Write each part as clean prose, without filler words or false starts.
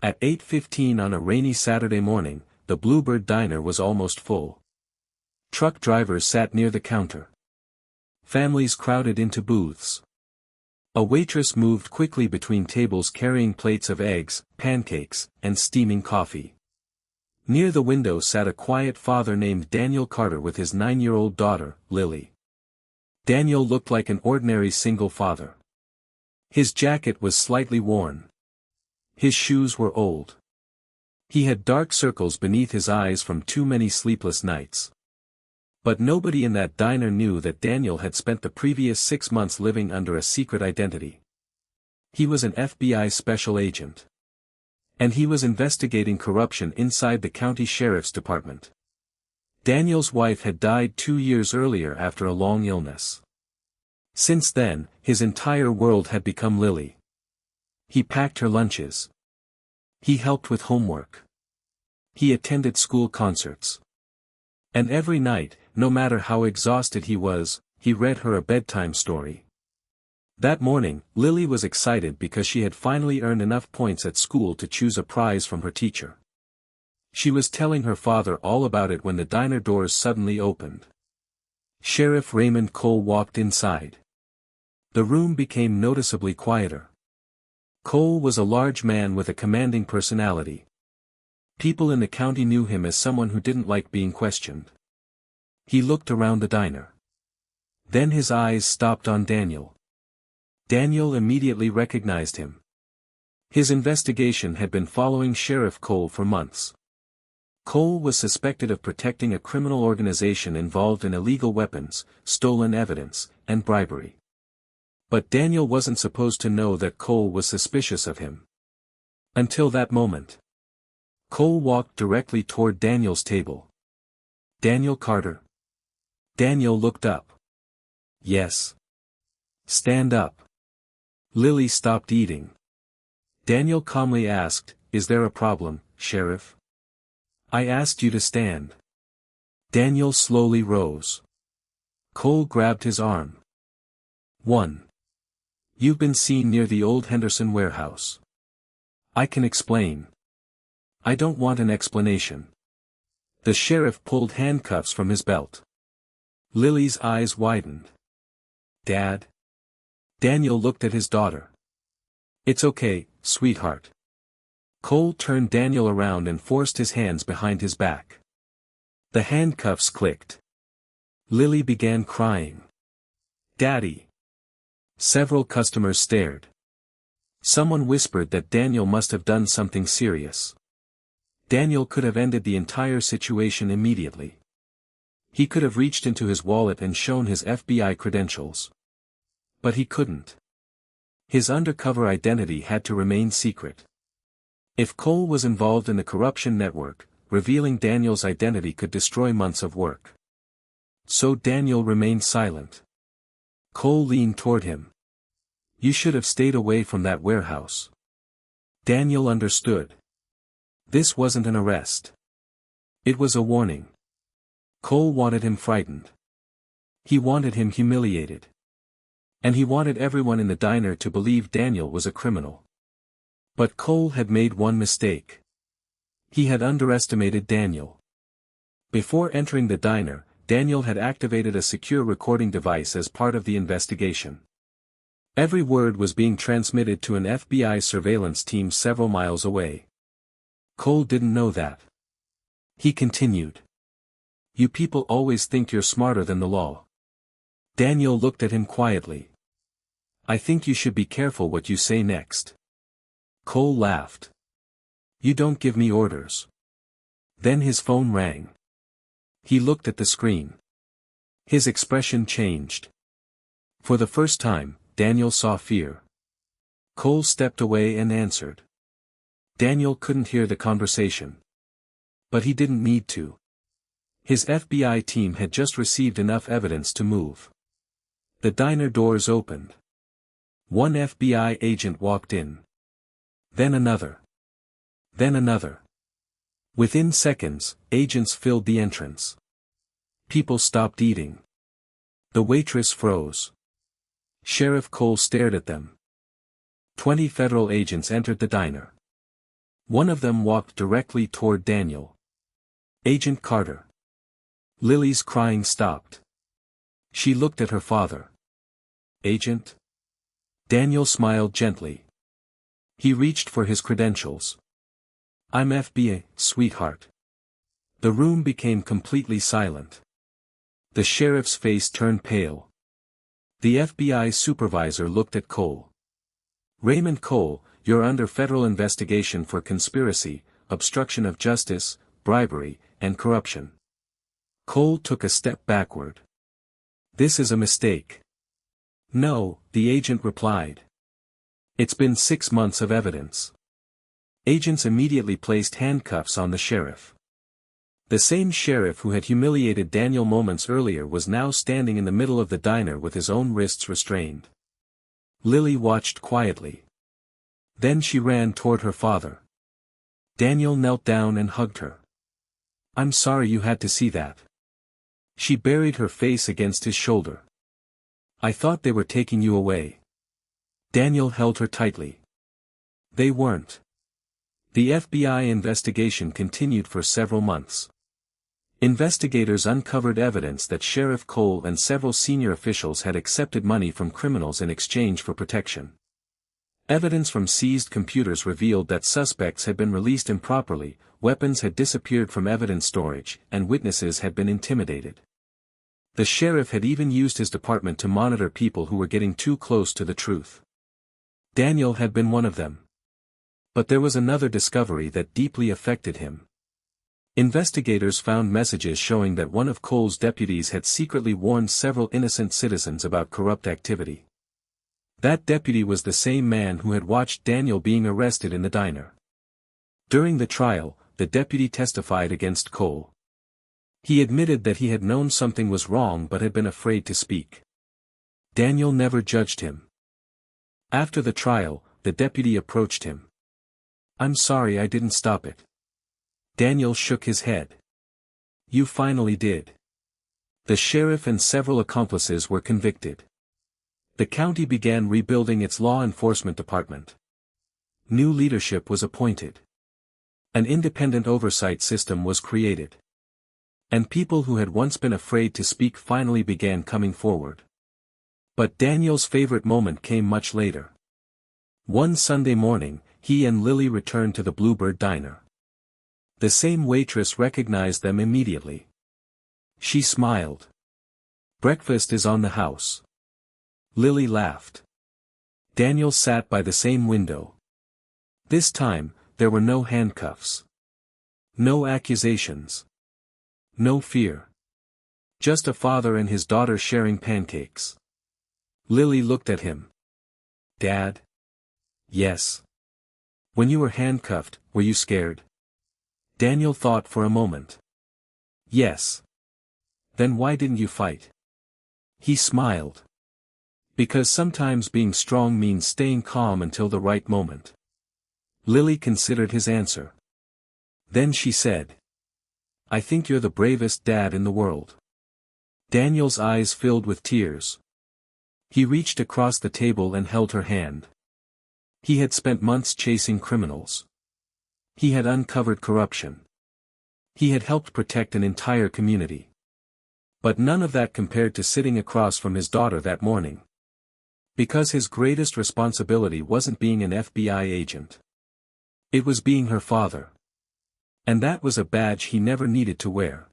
At 8:15 on a rainy Saturday morning, the Bluebird Diner was almost full. Truck drivers sat near the counter. Families crowded into booths. A waitress moved quickly between tables carrying plates of eggs, pancakes, and steaming coffee. Near the window sat a quiet father named Daniel Carter with his 9-year-old daughter, Lily. Daniel looked like an ordinary single father. His jacket was slightly worn. His shoes were old. He had dark circles beneath his eyes from too many sleepless nights. But nobody in that diner knew that Daniel had spent the previous 6 months living under a secret identity. He was an FBI special agent. And he was investigating corruption inside the county sheriff's department. Daniel's wife had died 2 years earlier after a long illness. Since then, his entire world had become Lily. He packed her lunches. He helped with homework. He attended school concerts. And every night, no matter how exhausted he was, he read her a bedtime story. That morning, Lily was excited because she had finally earned enough points at school to choose a prize from her teacher. She was telling her father all about it when the diner doors suddenly opened. Sheriff Raymond Cole walked inside. The room became noticeably quieter. Cole was a large man with a commanding personality. People in the county knew him as someone who didn't like being questioned. He looked around the diner. Then his eyes stopped on Daniel. Daniel immediately recognized him. His investigation had been following Sheriff Cole for months. Cole was suspected of protecting a criminal organization involved in illegal weapons, stolen evidence, and bribery. But Daniel wasn't supposed to know that Cole was suspicious of him. Until that moment. Cole walked directly toward Daniel's table. "Daniel Carter." Daniel looked up. "Yes." "Stand up." Lily stopped eating. Daniel calmly asked, "Is there a problem, Sheriff?" "I asked you to stand." Daniel slowly rose. Cole grabbed his arm. 1. You've been seen near the old Henderson warehouse. I can explain. I don't want an explanation. The sheriff pulled handcuffs from his belt. Lily's eyes widened. "Dad?" Daniel looked at his daughter. "It's okay, sweetheart." Cole turned Daniel around and forced his hands behind his back. The handcuffs clicked. Lily began crying. "Daddy!" Several customers stared. Someone whispered that Daniel must have done something serious. Daniel could have ended the entire situation immediately. He could have reached into his wallet and shown his FBI credentials. But he couldn't. His undercover identity had to remain secret. If Cole was involved in the corruption network, revealing Daniel's identity could destroy months of work. So Daniel remained silent. Cole leaned toward him. "You should have stayed away from that warehouse." Daniel understood. This wasn't an arrest. It was a warning. Cole wanted him frightened. He wanted him humiliated. And he wanted everyone in the diner to believe Daniel was a criminal. But Cole had made one mistake. He had underestimated Daniel. Before entering the diner, Daniel had activated a secure recording device as part of the investigation. Every word was being transmitted to an FBI surveillance team several miles away. Cole didn't know that. He continued. "You people always think you're smarter than the law." Daniel looked at him quietly. "I think you should be careful what you say next." Cole laughed. "You don't give me orders." Then his phone rang. He looked at the screen. His expression changed. For the first time, Daniel saw fear. Cole stepped away and answered. Daniel couldn't hear the conversation. But he didn't need to. His FBI team had just received enough evidence to move. The diner doors opened. One FBI agent walked in. Then another. Then another. Within seconds, agents filled the entrance. People stopped eating. The waitress froze. Sheriff Cole stared at them. 20 federal agents entered the diner. One of them walked directly toward Daniel. "Agent Carter." Lily's crying stopped. She looked at her father. "Agent?" Daniel smiled gently. He reached for his credentials. "I'm FBI, sweetheart." The room became completely silent. The sheriff's face turned pale. The FBI supervisor looked at Cole. "Raymond Cole, you're under federal investigation for conspiracy, obstruction of justice, bribery, and corruption." Cole took a step backward. "This is a mistake." "No," the agent replied. "It's been 6 months of evidence." Agents immediately placed handcuffs on the sheriff. The same sheriff who had humiliated Daniel moments earlier was now standing in the middle of the diner with his own wrists restrained. Lily watched quietly. Then she ran toward her father. Daniel knelt down and hugged her. "I'm sorry you had to see that." She buried her face against his shoulder. "I thought they were taking you away." Daniel held her tightly. They weren't. The FBI investigation continued for several months. Investigators uncovered evidence that Sheriff Cole and several senior officials had accepted money from criminals in exchange for protection. Evidence from seized computers revealed that suspects had been released improperly, weapons had disappeared from evidence storage, and witnesses had been intimidated. The sheriff had even used his department to monitor people who were getting too close to the truth. Daniel had been one of them. But there was another discovery that deeply affected him. Investigators found messages showing that one of Cole's deputies had secretly warned several innocent citizens about corrupt activity. That deputy was the same man who had watched Daniel being arrested in the diner. During the trial, the deputy testified against Cole. He admitted that he had known something was wrong but had been afraid to speak. Daniel never judged him. After the trial, the deputy approached him. "I'm sorry I didn't stop it." Daniel shook his head. "You finally did." The sheriff and several accomplices were convicted. The county began rebuilding its law enforcement department. New leadership was appointed. An independent oversight system was created. And people who had once been afraid to speak finally began coming forward. But Daniel's favorite moment came much later. One Sunday morning, he and Lily returned to the Bluebird Diner. The same waitress recognized them immediately. She smiled. "Breakfast is on the house." Lily laughed. Daniel sat by the same window. This time, there were no handcuffs. No accusations. No fear. Just a father and his daughter sharing pancakes. Lily looked at him. "Dad?" "Yes." "When you were handcuffed, were you scared?" Daniel thought for a moment. "Yes." "Then why didn't you fight?" He smiled. "Because sometimes being strong means staying calm until the right moment." Lily considered his answer. Then she said, "I think you're the bravest dad in the world." Daniel's eyes filled with tears. He reached across the table and held her hand. He had spent months chasing criminals. He had uncovered corruption. He had helped protect an entire community. But none of that compared to sitting across from his daughter that morning. Because his greatest responsibility wasn't being an FBI agent. It was being her father. And that was a badge he never needed to wear.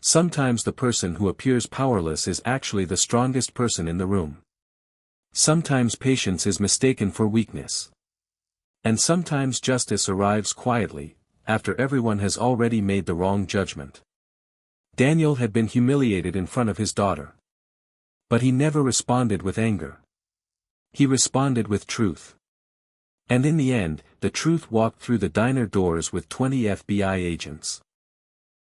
Sometimes the person who appears powerless is actually the strongest person in the room. Sometimes patience is mistaken for weakness. And sometimes justice arrives quietly, after everyone has already made the wrong judgment. Daniel had been humiliated in front of his daughter. But he never responded with anger. He responded with truth. And in the end, the truth walked through the diner doors with 20 FBI agents.